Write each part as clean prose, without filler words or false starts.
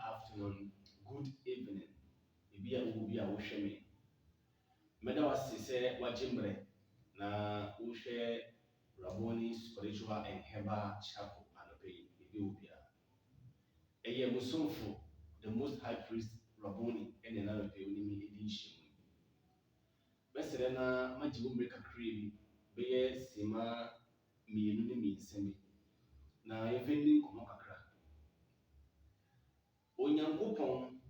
afternoon, good evening. Ebi a wo bi a wohwɛ me. Meda wase sɛ wagyemmerɛ na wohwɛ Raboni Spiritual and Herbal Chapel anɔpɛ yi. Ebi wo bia. Ɛyɛ Musumfo, the Most High Priest Raboni ɛna n'anɔpɛ yi onim edi nhyɛmu. Bɛsrɛ na magye wo mmerɛ kakra bi bɛyɛ sema mmienu ne mmiɛnsa bi na yɛmfa nni nkɔmmɔ kakra. Onyankopɔn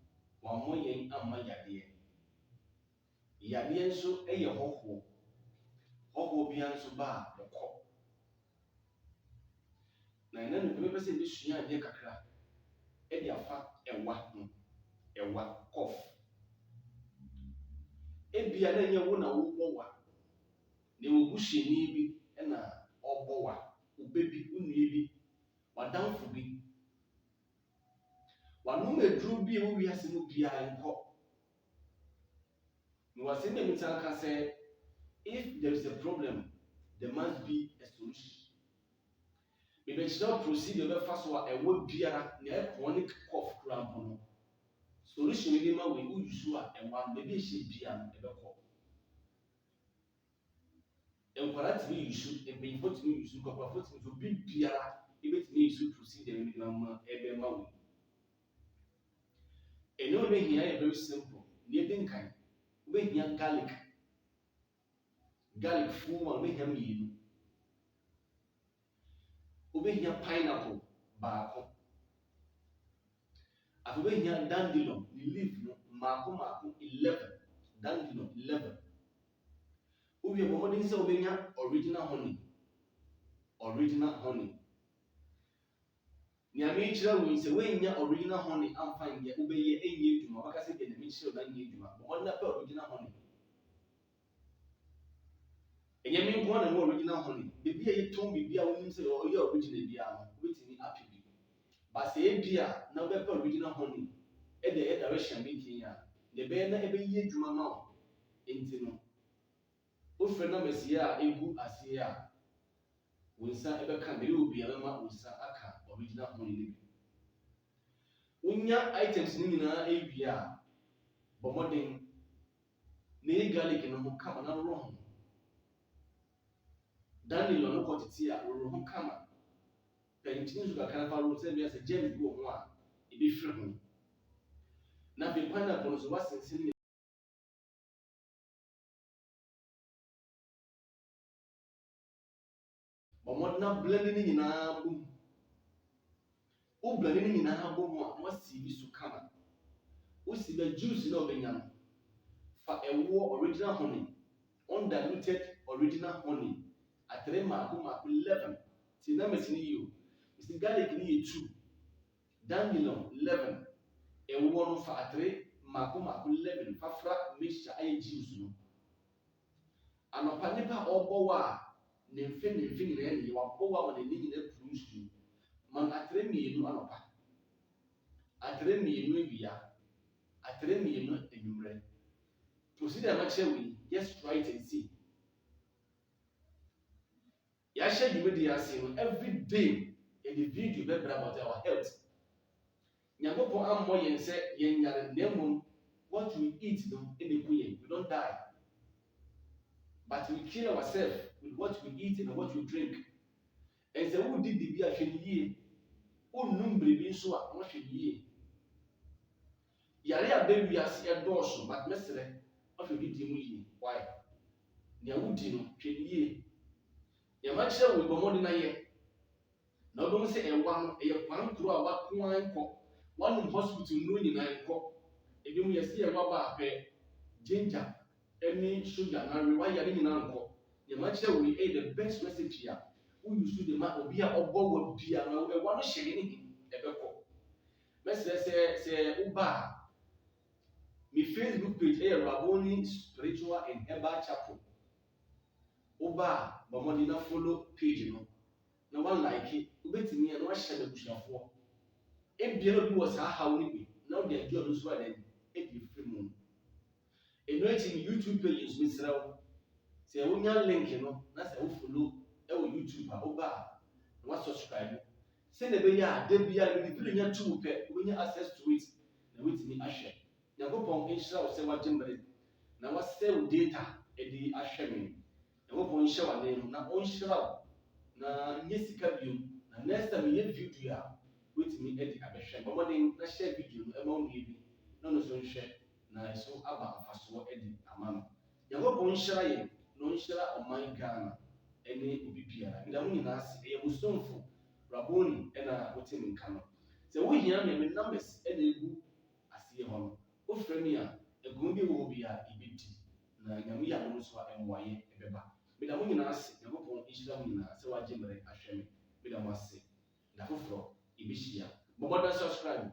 wammɔ yɛn amma yadeɛ. Yadeɛ nso yɛ hɔhoɔ. Hɔhoɔ biara nso ba a wɔkɔ. Na ɛna no pɛpɛ sɛ yɛbɛsua adeɛ kakra de afa ɛwa ho. Ɛwa, cough. Ebia na ɛnyɛ wo na wobɔ wa. Na ɛwɔ busuani bi na ɔbɔ wa. Wo ba bi, wo nua bi, w'adamfo bi. Wanom aduro bi a ɛwɔ wiase mu biara nkɔ. Na wɔasɛm bi a meti aka sɛ, if there is a problem, there must be a solution. Mebɛkyerɛ procedure bɛfa so a ɛwɔ biara na ɛyɛ chronic cough kora mpo no. Solution bi ma wei woyi so a ɛwa no baabi a ɛhyɛ biara no ɛbɛkɔ. Nkwadaa tumi yi so, mpanyinfoɔ tumi yi so, nkɔkɔrɔfoɔ tumi yi so, obi biara ebɛtumi yi so procedure bi ma ɛbɛma wei. Ɛnneɛma bɛhia yɛ very simple. Nea ɛdi nkan, wobɛhia garlic. Garlic fuo a wobɛhia mmienu. Wobɛhia pineapple baako. Afei wobɛhia dandelion, ne leaf no mmaako 11. Dandelion 11. Wowie bɔ mmɔden sɛ wobɛnya original honey. Original honey. Nea mekyerɛ wo yi sɛ woannya original honey amfa nyɛ wobɛyɛ ɛnyɛ adwuma. Wobɛka sɛ deɛ na mekyerɛ wo na nyɛ adwuma. Bɔ mmɔden na pɛ original honey. Ɛnyɛ me nko ara na ɛwɔ original honey. Baabi a yɛtɔn biribi a wonim sɛ ɔyɛ original biara no, wobɛtumi apɛ bi. But sɛ ebi a na wobɛpɛ original honey ɛde direction bi ntin a, deɛ ɛbɛyɛ na ɛbɛyɛ adwuma ma wo. Nti no, wofrɛ number sie a egu aseɛ a, wo nsa ɛbɛka baabi wɔ biara ma wo nsa aka original honey no bi. Wonya items no nyinaa ewie a, bɔ mmɔden na ɛyɛ garlic no ho kama na roro ho. Dandelion no kɔ tete a roro ho kama. Pɛnkyɛn nso kakra fa roro sɛ bia sɛ germs bi wɔ ho a ebɛfiri ho. Na afei pineapple no so wasensɛn ne bɔ mmɔden na blend ne nyinaa bom. Wo blend ne nyinaa bom a, na wasi bi so kama. Wosi bɛ juice na ɔbɛnya no, fa ɛwɔ original honey, undiluted original honey, atere mmaako 11. Ti numbers ni yi o. Misi garlic ni yɛ 2, dandelion 11. Ɛwɔ no fa atere mmaako 11. Fafra mixture ayɛ juice no. Anɔpa nipa a ɔbɔ wa a ne mfe nyinaa yɛ wabɔ wa ma n'ani nyinaa puru nsuo. Man atere mmienu anɔpa, atere mmienu awia, atere mmienu anwummerɛ. Procedure a makyerɛ wo yi, just try it and see. Yɛahyɛ dwumadi ase no, every day yɛde video bɛbrɛ about our health. Nyankopɔn ammɔ yɛn sɛ yɛnyare na mmom what we eat no ɛna ɛku yɛn. We don't die. But we kill ourselves with what we eat and what we drink. And sɛ wodi biribi a hwɛ ne yie, wonnum biribi nso a wɔhwɛ ne yie. Yare a bɛ wiase ɛdɔɔso, but mɛsrɛ ɔhwɛ bi di mu yie. Why? Nea wodi no hwɛ ne yie. Nea makyerɛ wo bɔ mmɔden na yɛ. Na wobɛhu sɛ ɛwa no ɛyɛ kwan koro a wako ara nkɔ. Woanom hospital nnuro nyinaa nkɔ. Ebi mu yɛsi ɛwa ba apɛ ginger ɛne sugar na awe wayare nyinaa nkɔ. Nea makyerɛ wo yi ɛyɛ the best recipe a woyi so de ma obi a ɔbɔ wa biara na ɛwa no hyɛ ne hi ɛbɛkɔ. Mɛsrɛ sɛ woba a, me Facebook page ɛyɛ Raboni Spiritual and Herbal Chapel. Woba a, bɔ mmɔden na follow page no. Na wa like, wobɛtumi a na wahyɛ n'abusuafoɔ. Ebiara bi wɔ saa haw no bi, na wode adwo a no nso adan edi firi mu. Ɛno akyi no YouTube page nso mesrɛ wo. Sɛ wonya link no, na sɛ wo follow ɛwɔ YouTube a, woba a, na wa subscribe. Send the beya, debia, the brilliant two pet, when you access to it, and with me asher. Yankopon in shall say what Jimbery. Now what sell data at the asherman. Yankopon shower name, now on shall. Na Yessica view, and next time you video with me at the Abeshan, but one day I share video among you. No, so share. Na so about Faso Eddie Amano. Yankopon shire, no share on my Ghana, any Ubipia. And I mean, as a Mustonful, Raboni, and a Hotel in Kano. So we hear me numbers and a book as the home. O Fremia, a Gumbi will be a ibiti. Na Yamia Muswa and Waye, a beba. Meda mo nyinaa ase Nyankopɔn nhyira mo nyinaa sɛ wagye mmere ahwɛ me meda mo ase da foforɔ yɛbɛhyia bɔmmɔden subscribe